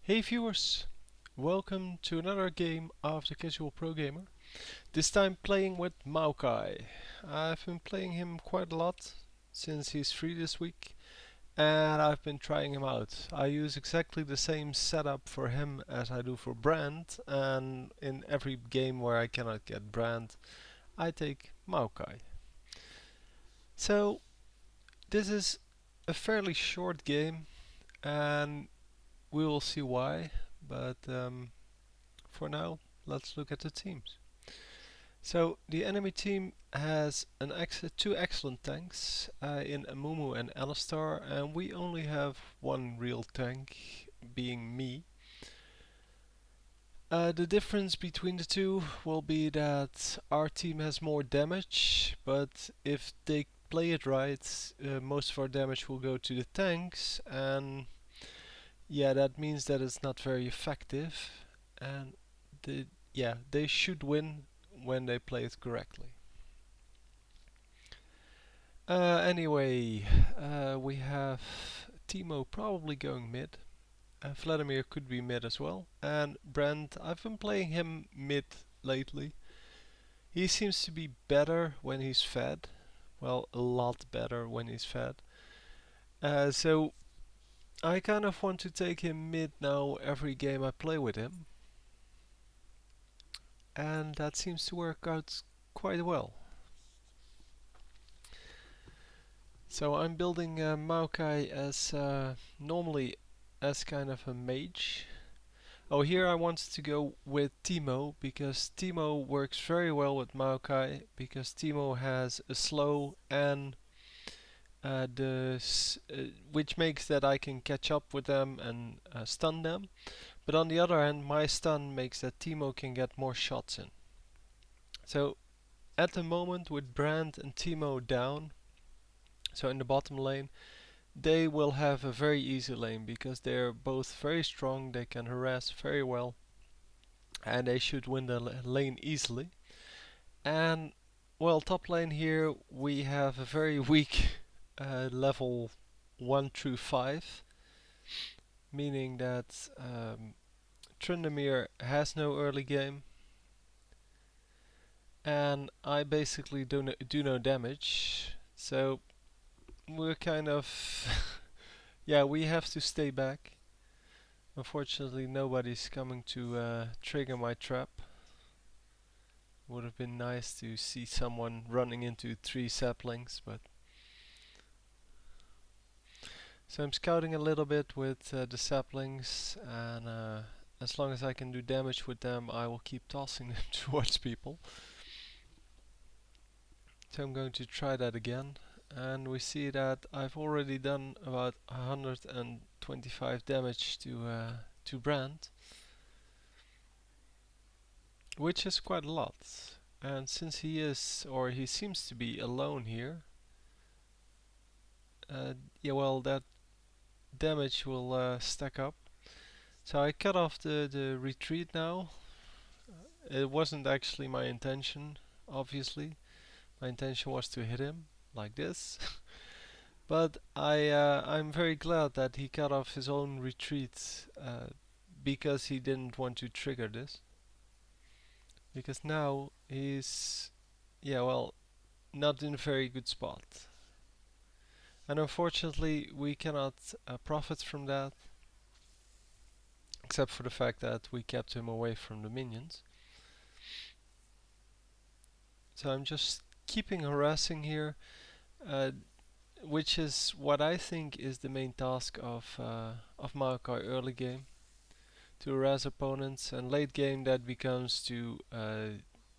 Hey viewers, welcome to another game of the Casual Pro Gamer. This time playing with Maokai. I've been playing him quite a lot since he's free this week, and I've been trying him out. I use exactly the same setup for him as I do for Brand, and in every game where I cannot get Brand, I take Maokai. So this is a fairly short game, and we will see why, but for now, let's look at the teams. So the enemy team has two excellent tanks in Amumu and Alistar, and we only have one real tank, being me. The difference between the two will be that our team has more damage, but if they play it right, most of our damage will go to the tanks, and yeah, that means that it's not very effective, and they should win when they play it correctly. Anyway, we have Timo probably going mid. Vladimir could be mid as well. And Brand, I've been playing him mid lately. He seems to be better when he's fed. Well, a lot better when he's fed. So I kind of want to take him mid now every game I play with him. And that seems to work out quite well. So I'm building Maokai as normally as kind of a mage. Oh, here I wanted to go with Timo because Timo works very well with Maokai because Timo has a slow and which makes that I can catch up with them and stun them. But on the other hand, my stun makes that Timo can get more shots in. So at the moment with Brand and Timo down, so in the bottom lane, they will have a very easy lane because they're both very strong, they can harass very well, and they should win the lane easily. And well, top lane here we have a very weak level 1 through 5, meaning that Tryndamere has no early game, and I basically do no damage, so we're kind of yeah, we have to stay back. Unfortunately, nobody's coming to trigger my trap. Would have been nice to see someone running into 3 saplings, but so I'm scouting a little bit with the saplings, and as long as I can do damage with them, I will keep tossing them towards people. So I'm going to try that again, and we see that I've already done about 125 damage to Brand, which is quite a lot. And since he is, or he seems to be alone here, yeah, well, that damage will stack up. So I cut off the retreat now. It wasn't actually my intention, obviously. My intention was to hit him like this. But I'm very glad that he cut off his own retreat because he didn't want to trigger this. Because now he's, yeah, well, not in a very good spot. And unfortunately, we cannot profit from that, except for the fact that we kept him away from the minions. So I'm just keeping harassing here, which is what I think is the main task of Maokai early game, to harass opponents, and late game that becomes to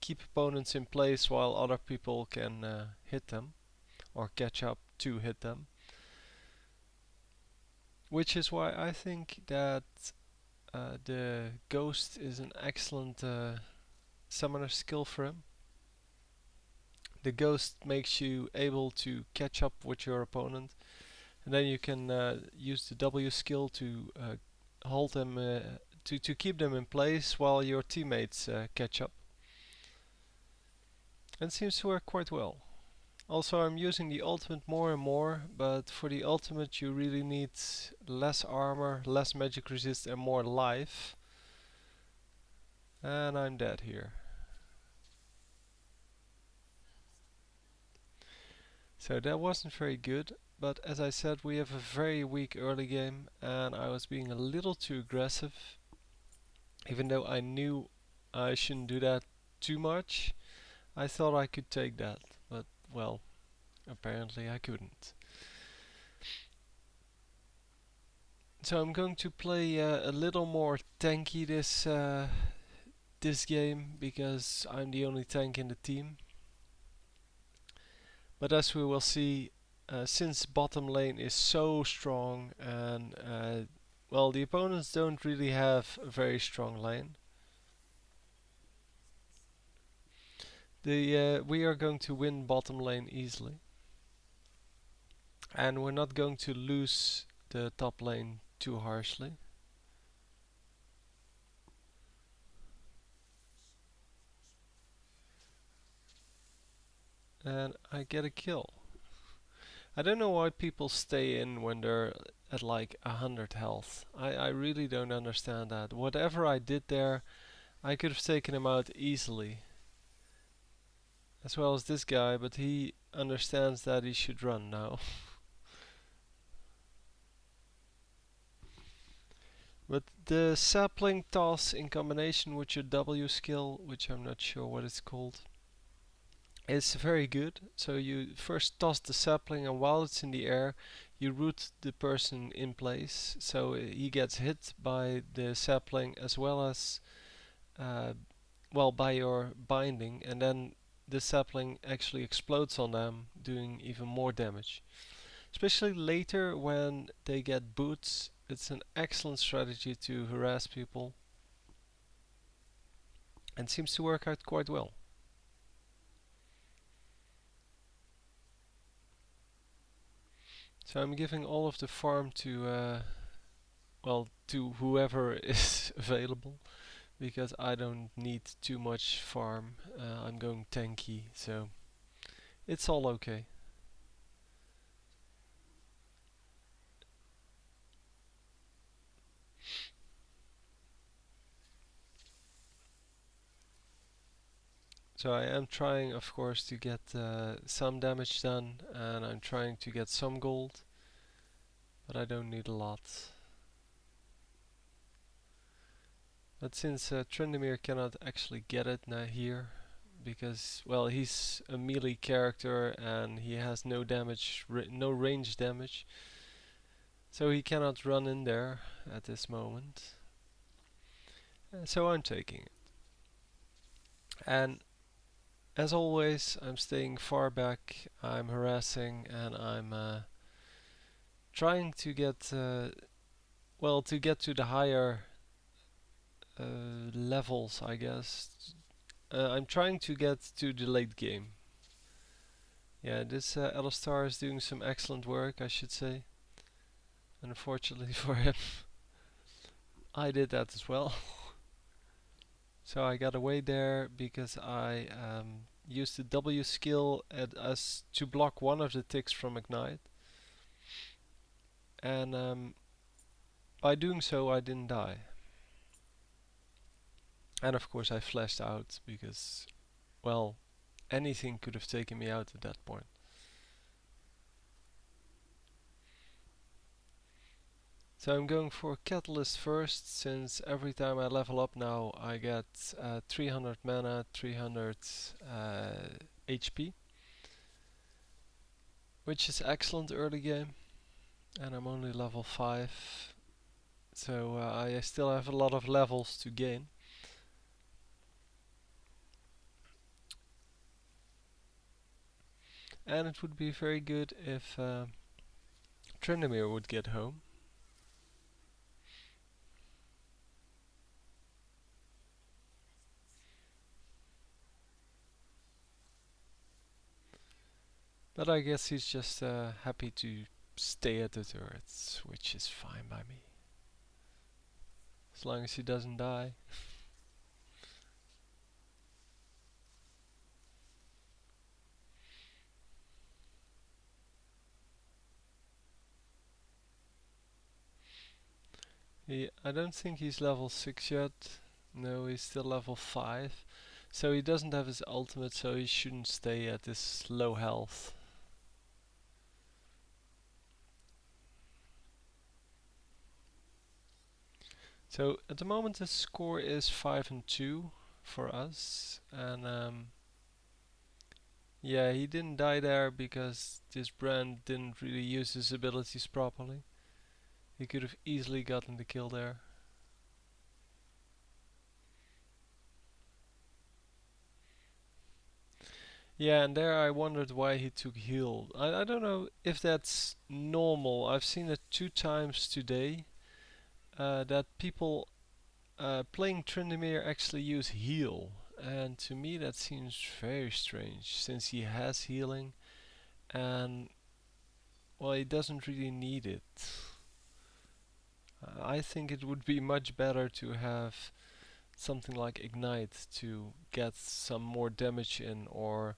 keep opponents in place while other people can hit them or catch up to hit them. Which is why I think that the Ghost is an excellent summoner skill for him. The Ghost makes you able to catch up with your opponent, and then you can use the W skill to hold them, to keep them in place while your teammates catch up. And it seems to work quite well. Also, I'm using the ultimate more and more, but for the ultimate you really need less armor, less magic resist and more life. And I'm dead here. So that wasn't very good, but as I said, we have a very weak early game and I was being a little too aggressive, even though I knew I shouldn't do that too much. I thought I could take that, but well, apparently I couldn't. So I'm going to play a little more tanky this game because I'm the only tank in the team. But as we will see, since bottom lane is so strong and well, the opponents don't really have a very strong lane. We are going to win bottom lane easily, and we're not going to lose the top lane too harshly. And I get a kill. I don't know why people stay in when they're at like 100 health. I really don't understand that. Whatever I did there, I could have taken him out easily. As well as this guy, but he understands that he should run now. But the sapling toss in combination with your W skill, which I'm not sure what it's called, is very good. So you first toss the sapling, and while it's in the air, you root the person in place, so he gets hit by the sapling as well as uh, well by your binding, and then the sapling actually explodes on them, doing even more damage. Especially later when they get boots, it's an excellent strategy to harass people and seems to work out quite well. So I'm giving all of the farm to well, to whoever is available, because I don't need too much farm. I'm going tanky, so it's all okay. So I am trying, of course, to get some damage done, and I'm trying to get some gold, but I don't need a lot. But since Trendemir cannot actually get it now here, because well, he's a melee character and he has no damage, no range damage, so he cannot run in there at this moment. So I'm taking it. And as always, I'm staying far back, I'm harassing, and I'm trying to get well, to get to the higher levels, I guess. I'm trying to get to the late game. Yeah, this Alistar is doing some excellent work, I should say. Unfortunately for him, I did that as well. So I got away there because I used the W skill as to block one of the ticks from Ignite. And by doing so I didn't die. And of course I flashed out because, well, anything could have taken me out at that point. So I'm going for Catalyst first, since every time I level up now I get 300 mana, 300 HP, which is excellent early game, and I'm only level 5, so I still have a lot of levels to gain. And it would be very good if Trendemir would get home. But I guess he's just happy to stay at the turrets, which is fine by me. As long as he doesn't die. I don't think he's level 6 yet. No, he's still level 5. So he doesn't have his ultimate, so he shouldn't stay at this low health. So at the moment the score is 5 and 2 for us, and yeah, he didn't die there because this brand didn't really use his abilities properly. He could have easily gotten the kill there. Yeah, and there I wondered why he took heal. I don't know if that's normal. I've seen it 2 times today that people playing Tryndamere actually use heal. And to me that seems very strange since he has healing and well, he doesn't really need it. I think it would be much better to have something like Ignite to get some more damage in or